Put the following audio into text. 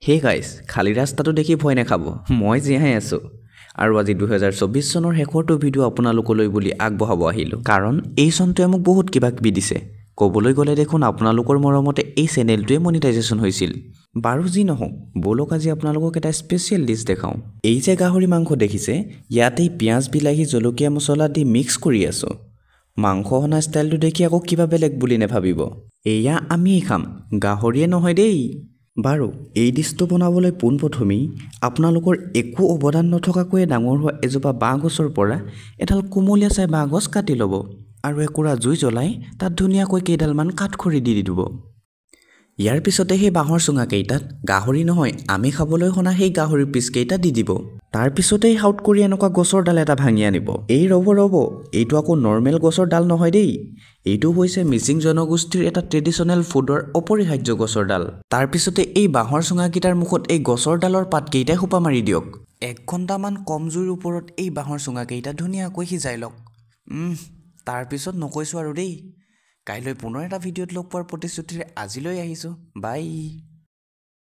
Hey guys, খালী ৰাস্তাটো দেখি ভয় নাখাব, মই জীয়াই আছোঁ। আৰু আজি 2024 চনৰ শেষৰটো ভিডিঅ' আপোনালোকলৈ বুলি আগবঢ়াব আহিলোঁ। কাৰণ এই চনটোৱে মোক বহুত কিবা কিবি দিছে। ক'বলৈ গ'লে দেখোন আপোনালোকৰ মৰমতে এই চেনেলটোৱে মনিটাইজেশ্যন হৈছিল। বাৰু যি নহওক, ব'লক আজি আপোনালোকক এটা স্পেচিয়েল ডিছ দেখাওঁ। এই যে গাহৰি মাংস দেখিছে, ইয়াতেই পিঁয়াজ, বিলাহী, জলকীয়া, মছলা দি মিক্স কৰি আছোঁ। মাংস সনা ষ্টাইলটো দেখি আকৌ কিবা বেলেগ বুলি নেভাবিব। এয়া আমিয়েই খাম, গাহৰিয়ে নহয় দেই। বাৰু এই ডিছটো বনাবলৈ পোনপ্ৰথমেই আপোনালোকৰ একো অৱদান নথকাকৈয়ে ডাঙৰ হোৱা এজোপা বাঁহ গছৰ পৰা এডাল কোমলীয়া চাই বাঁহ গছ কাটি ল'ব আৰু একুৰা জুই জ্বলাই তাত ধুনীয়াকৈ কেইডালমান কাঠখৰি দি দিব। ইয়াৰ পিছতে সেই বাঁহৰ চুঙাকেইটাত গাহৰি নহয় আমি খাবলৈ সনা সেই গাহৰিৰ পিচকেইটা দি দিব। তাৰ পিছতেই হাউট কৰি এনেকুৱা গছৰ ডাল এটা ভাঙি আনিব। এই ৰ'ব, এইটো আকৌ নৰ্মেল গছৰ ডাল নহয় দেই। এইটো হৈছে মিচিং জনগোষ্ঠীৰ এটা ট্ৰেডিশ্যনেল ফুডৰ অপৰিহাৰ্য গছৰ ডাল। তাৰ পিছতে এই বাঁহৰ চুঙাকেইটাৰ মুখত এই গছৰ ডালৰ পাতকেইটাই সোপা মাৰি দিয়ক। 1 ঘণ্টামান কম জুইৰ ওপৰত এই বাঁহৰ চুঙাকেইটা ধুনীয়াকৈ সিজাই লওক। তাৰপিছত নকৈছোঁ আৰু দেই। কাইলৈ পুনৰ এটা ভিডিঅ'ত লগ পোৱাৰ প্ৰতিশ্ৰুতিৰে আজিলৈ আহিছোঁ। বাই।